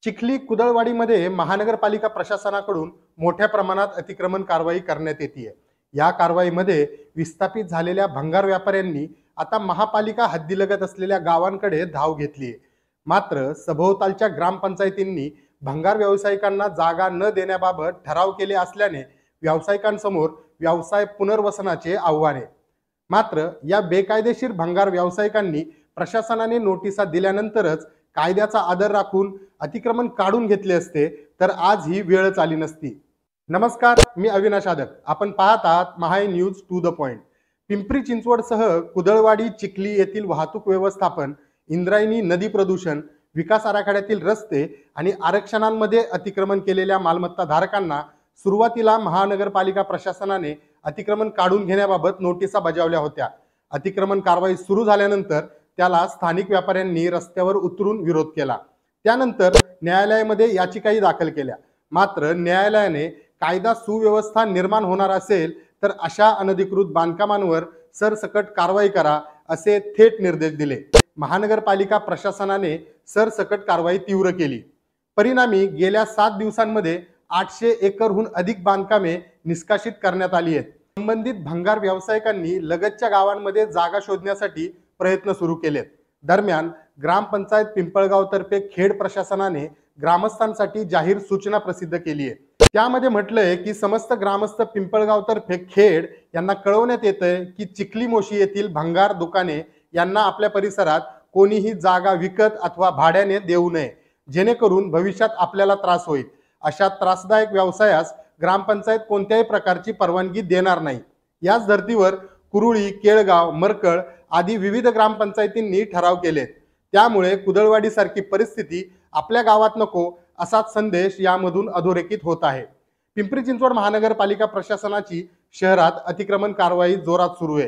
चिखली कुदळवाडीमध्ये महानगरपालिका प्रशासनाकडून मोठ्या प्रमाणात अतिक्रमण कारवाई करण्यात येते। या कारवाईमध्ये विस्थापित झालेल्या भंगार व्यापाऱ्यांनी आता महापालिका हद्दीलगत असलेल्या गावांकडे धाव घेतली आहे। मात्र सभोवतालच्या ग्रामपंचायतींनी भंगार व्यावसायिकांना जागा न देण्याबाबत ठराव केले असल्याने व्यावसायिकांसमोर व्यवसाय पुनर्वसनाचे आव्हान आहे। मात्र या बेकायदेशीर भंगार व्यावसायिकांनी प्रशासनाने नोटिसा दिल्यानंतरच कायद्याचा आदर राखून अतिक्रमण काढून घेतले असते तर आज ही वेळच आली नसती। नमस्कार, मी अविनाश आदक, आपण पाहत आहात महाय news to the point. Pimpri चिंचवडसह कुदळवाडी चिखली येथील वाहतूक व्यवस्थापन, इंद्रायणी नदी प्रदूषण, विकास आराखड्यातील रस्ते आणि आरक्षणांमध्ये अतिक्रमण केलेल्या मालमत्ता धारकांना सुरुवातीला महानगरपालिका प्रशासनाने अतिक्रमण काढून घेण्याबाबत नोटिसा बजावल्या होत्या। अतिक्रमण कारवाई सुरू झाल्यानंतर त्याला स्थानिक व्यापाऱ्यांनी रस्त्यावर उतरून विरोध केला। त्यानंतर न्यायालयामध्ये याचिकाही दाखल केल्या। मात्र न्यायालयाने कायदा सुव्यवस्था निर्माण होणार असेल तर अशा अनधिकृत बांधकामांवर सरसकट कारवाई करा असे थेट निर्देश दिले। महानगरपालिका प्रशासनाने सरसकट कारवाई तीव्र केली। परिणामी गेल्या 7 दिवसांमध्ये 800 एकरहून अधिक बांधकामे निष्कासित करण्यात आली आहेत। संबंधित भंगार व्यावसायिकांनी लगतच्या गावांमध्ये जागा शोधण्यासाठी प्रयत्न सुरू केलेत। दरम्यान ग्रामपंचायत पिंपळगाव तर्फे खेड प्रशासनाने ग्रामस्थांसाठी जाहीर सूचना प्रसिद्ध केली आहे। त्यामध्ये म्हटलंय की समस्त ग्रामस्थ पिंपळगाव तर्फे खेड यांना कळवण्यात येतंय की चिखली मोशी येथील भंगार दुकाने यांना आपल्या परिसरात कोणीही जागा विकत अथवा भाड्याने देऊ नये, जेणेकरून भविष्यात आपल्याला त्रास होईल। अशा त्रासदायक व्यवसायास ग्रामपंचायत कोणत्याही प्रकारची परवानगी देणार नाही। याच धर्तीवर कुरुळी, केळगाव, मरकळ आदी विविध ग्रामपंचायतींनी ठराव केलेत। त्यामुळे कुदळवाडी सारखी परिस्थिती आपल्या गावात नको असाच संदेश यामधून अधोरेखित होत आहे। पिंपरी चिंचवड महानगरपालिका प्रशासनाची शहरात अतिक्रमण कारवाई जोरात सुरू आहे।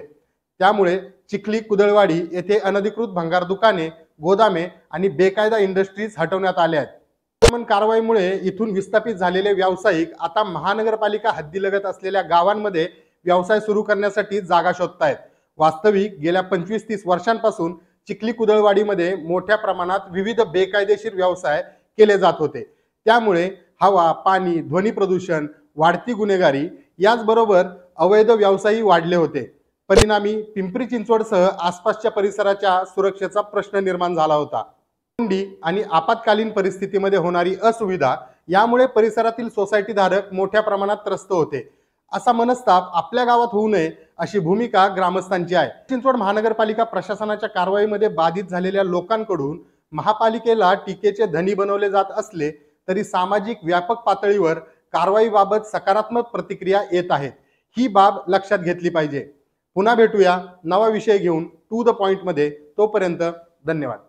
त्यामुळे चिखली कुदळवाडी येथे अनधिकृत भंगार दुकाने, गोदामे आणि बेकायदा इंडस्ट्रीज हटवण्यात आल्या आहेत। अतिक्रमण कारवाईमुळे इथून विस्थापित झालेले व्यावसायिक आता महानगरपालिका हद्दीलगत असलेल्या गावांमध्ये व्यवसाय सुरू करण्यासाठी जागा शोधतायत। वास्तविक गेल्या 25-30 वर्षांपासून चिखली कुदळवाडीमध्ये मोठ्या प्रमाणात विविध बेकायदेशीर व्यवसाय केले जात होते। त्यामुळे हवा, पाणी, ध्वनी प्रदूषण, वाढती गुन्हेगारी याचबरोबर अवैध व्यवसायही वाढले होते। परिणामी पिंपरी चिंचवडसह आसपासच्या परिसराच्या सुरक्षेचा प्रश्न निर्माण झाला होता। कोंडी आणि आपत्कालीन परिस्थितीमध्ये होणारी असुविधा यामुळे परिसरातील सोसायटी धारक मोठ्या प्रमाणात त्रस्त होते। असा मनस्ताप आपल्या गावात होऊ नये अशी भूमिका ग्रामस्थांची आहे। चिंचवड महानगरपालिका प्रशासनाच्या कारवाईमध्ये बाधित झालेल्या लोकांकडून महापालिकेला टीकेचे धनी बनवले जात असले तरी सामाजिक व्यापक पातळीवर कारवाईबाबत सकारात्मक प्रतिक्रिया येत आहेत। ही बाब लक्षात घेतली पाहिजे। पुन्हा भेटूया नवा विषय घेऊन टू द पॉइंट मध्ये। तोपर्यंत धन्यवाद।